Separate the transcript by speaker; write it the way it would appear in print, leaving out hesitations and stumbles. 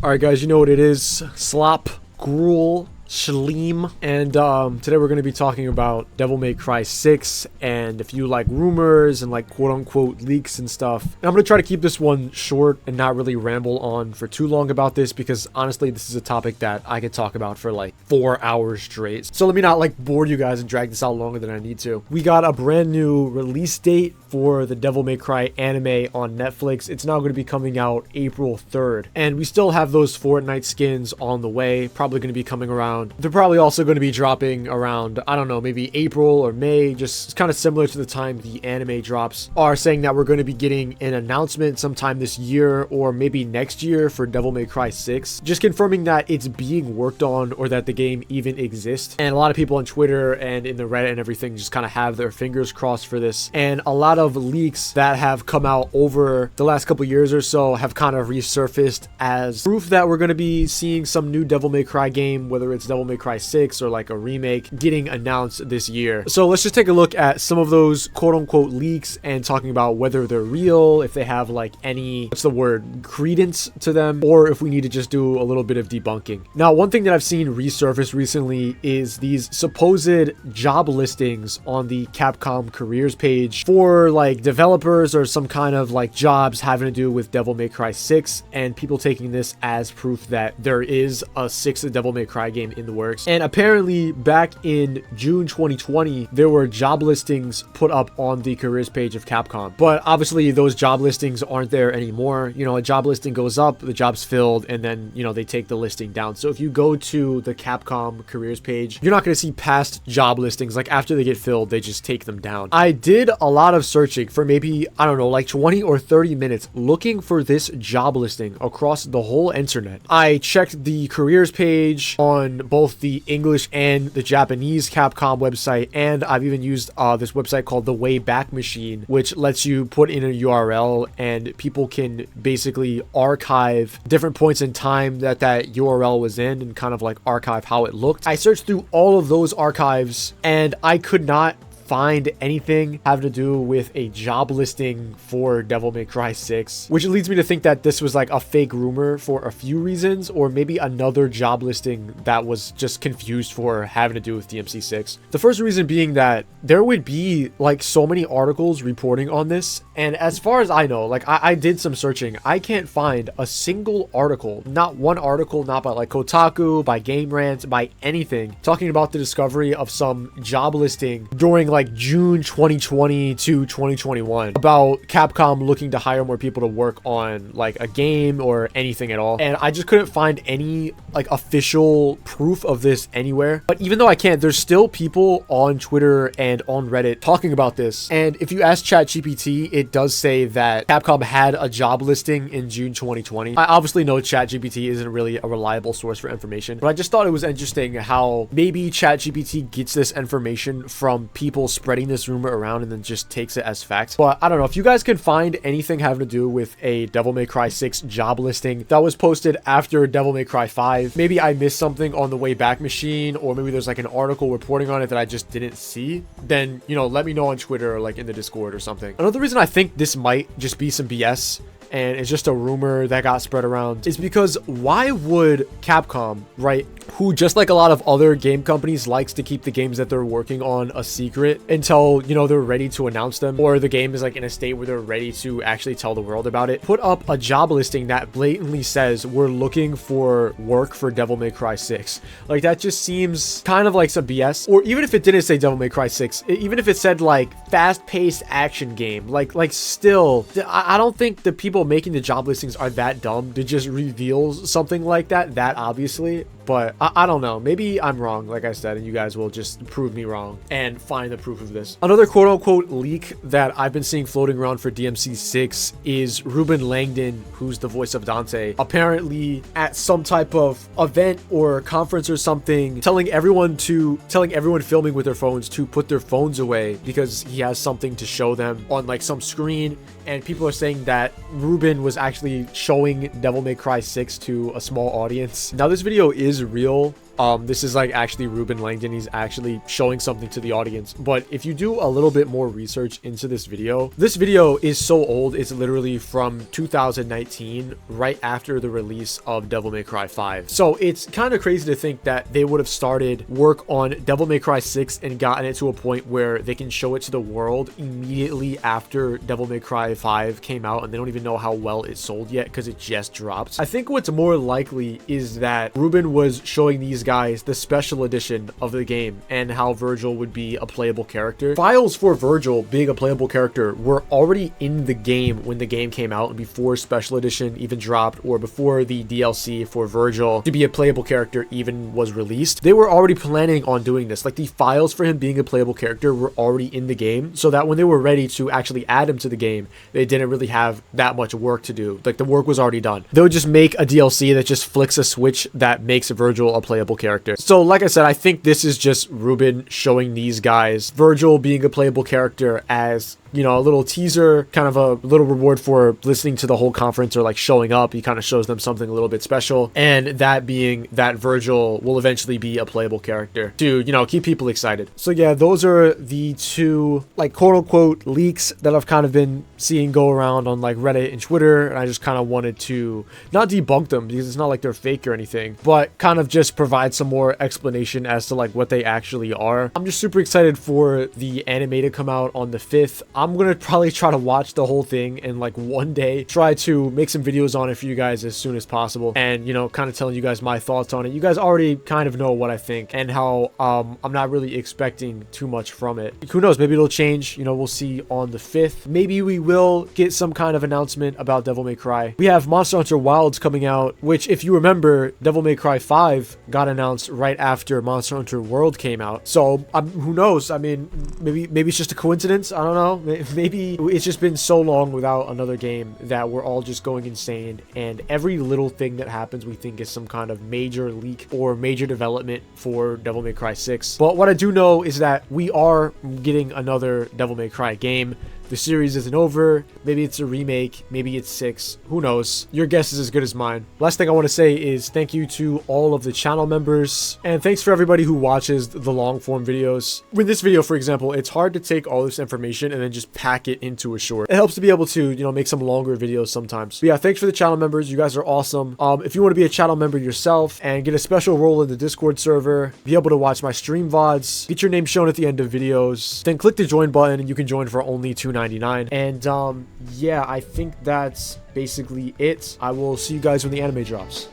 Speaker 1: All right, guys, you know what it is. Slop, gruel, Shleem, and today we're going to be talking about Devil May Cry 6 and a few like rumors and like quote-unquote leaks and stuff. And I'm going to try to keep this one short and not really ramble on for too long about this because honestly this is a topic that I could talk about for like 4 hours straight. So let me not like bore you guys and drag this out longer than I need to. We got a brand new release date for the Devil May Cry anime on Netflix. It's now going to be coming out April 3rd, and we still have those Fortnite skins on the way, probably going to be coming around. They're probably also going to be dropping around, I don't know, maybe April or May, just kind of similar to the time the anime drops. Are saying that we're going to be getting an announcement sometime this year or maybe next year for Devil May Cry 6, just confirming that it's being worked on or that the game even exists. And a lot of people on Twitter and in the Reddit and everything just kind of have their fingers crossed for this. And a lot of leaks that have come out over the last couple years or so have kind of resurfaced as proof that we're going to be seeing some new Devil May Cry game, whether it's Devil May Cry 6 or like a remake, getting announced this year. So let's just take a look at some of those quote-unquote leaks and talking about whether they're real, if they have like any, what's the word, credence to them, or if we need to just do a little bit of debunking. Now, one thing that I've seen resurface recently is these supposed job listings on the Capcom careers page for like developers or some kind of like jobs having to do with Devil May Cry 6, and people taking this as proof that there is a 6th Devil May Cry game in the works. And apparently back in June 2020 there were job listings put up on the careers page of Capcom, but obviously those job listings aren't there anymore. You know, a job listing goes up, the job's filled, and then, you know, they take the listing down. So if you go to the Capcom careers page, you're not going to see past job listings. Like after they get filled, they just take them down. I did a lot of searching for maybe, I don't know, like 20 or 30 minutes looking for this job listing across the whole internet. I checked the careers page on both the English and the Japanese Capcom website, and I've even used this website called the Wayback Machine, which lets you put in a URL and people can basically archive different points in time that URL was in and kind of like archive how it looked. I searched through all of those archives and I could not find anything having to do with a job listing for Devil May Cry 6, which leads me to think that this was like a fake rumor for a few reasons, or maybe another job listing that was just confused for having to do with DMC6. The first reason being that there would be like so many articles reporting on this, and as far as I know, like I did some searching, I can't find a single article, not one article, not by like Kotaku, by Game Rant, by anything, talking about the discovery of some job listing during like June 2020 to 2021 about Capcom looking to hire more people to work on like a game or anything at all. And I just couldn't find any like official proof of this anywhere. But even though I can't, there's still people on Twitter and on Reddit talking about this. And if you ask ChatGPT, it does say that Capcom had a job listing in June 2020. I obviously know ChatGPT isn't really a reliable source for information, but I just thought it was interesting how maybe ChatGPT gets this information from people spreading this rumor around and then just takes it as fact. But I don't know if you guys can find anything having to do with a Devil May Cry 6 job listing that was posted after Devil May Cry 5. Maybe I missed something on the Wayback Machine, or maybe there's like an article reporting on it that I just didn't see. Then, you know, let me know on Twitter or like in the Discord or something. Another reason I think this might just be some BS and it's just a rumor that got spread around is because why would Capcom, right, who just like a lot of other game companies likes to keep the games that they're working on a secret until, you know, they're ready to announce them, or the game is like in a state where they're ready to actually tell the world about it, put up a job listing that blatantly says we're looking for work for Devil May Cry 6. Like that just seems kind of like some BS. Or even if it didn't say Devil May Cry 6, even if it said like fast-paced action game, like still, I don't think the people making the job listings are that dumb to just reveal something like that obviously. But I don't know, maybe I'm wrong, like I said, and you guys will just prove me wrong and find the proof of this. Another quote-unquote leak that I've been seeing floating around for DMC6 is Ruben Langdon, who's the voice of Dante, apparently at some type of event or conference or something, telling everyone filming with their phones to put their phones away because he has something to show them on like some screen. And people are saying that Ruben was actually showing Devil May Cry 6 to a small audience. Now this video is real. This is like actually Ruben Langdon. He's actually showing something to the audience. But if you do a little bit more research into this video is so old. It's literally from 2019, right after the release of Devil May Cry 5. So it's kind of crazy to think that they would have started work on Devil May Cry 6 and gotten it to a point where they can show it to the world immediately after Devil May Cry 5 came out, and they don't even know how well it sold yet because it just dropped. I think what's more likely is that Ruben was showing these guys the special edition of the game and how Virgil would be a playable character. Files for Virgil being a playable character were already in the game when the game came out, and before special edition even dropped, or before the DLC for Virgil to be a playable character even was released. They were already planning on doing this. Like, the files for him being a playable character were already in the game, so that when they were ready to actually add him to the game, they didn't really have that much work to do. Like, the work was already done. They would just make a DLC that just flicks a switch that makes Virgil a playable character. So like I said, I think this is just Ruben showing these guys Virgil being a playable character as, you know, a little teaser, kind of a little reward for listening to the whole conference or like showing up. He kind of shows them something a little bit special, and that being that Virgil will eventually be a playable character to, you know, keep people excited. So yeah, those are the two like quote unquote leaks that I've kind of been seeing go around on like Reddit and Twitter, and I just kind of wanted to not debunk them because it's not like they're fake or anything, but kind of just provide some more explanation as to like what they actually are. I'm just super excited for the anime to come out on the 5th. I'm gonna probably try to watch the whole thing and like one day try to make some videos on it for you guys as soon as possible, and, you know, kind of telling you guys my thoughts on it. You guys already kind of know what I think and how I'm not really expecting too much from it. Who knows, maybe it'll change, you know, we'll see on the 5th. Maybe we will get some kind of announcement about Devil May Cry. We have Monster Hunter Wilds coming out, which, if you remember, Devil May Cry 5 got announced right after Monster Hunter World came out. So who knows, I mean, maybe it's just a coincidence, I don't know. Maybe it's just been so long without another game that we're all just going insane, and every little thing that happens we think is some kind of major leak or major development for Devil May Cry 6. But what I do know is that we are getting another Devil May Cry game. The series isn't over. Maybe it's a remake. Maybe it's 6. Who knows? Your guess is as good as mine. Last thing I want to say is thank you to all of the channel members. And thanks for everybody who watches the long form videos. With this video, for example, it's hard to take all this information and then just pack it into a short. It helps to be able to, you know, make some longer videos sometimes. But yeah, thanks for the channel members. You guys are awesome. If you want to be a channel member yourself and get a special role in the Discord server, be able to watch my stream VODs, get your name shown at the end of videos, then click the join button and you can join for only $2.99. And yeah, I think that's basically it. I will see you guys when the anime drops.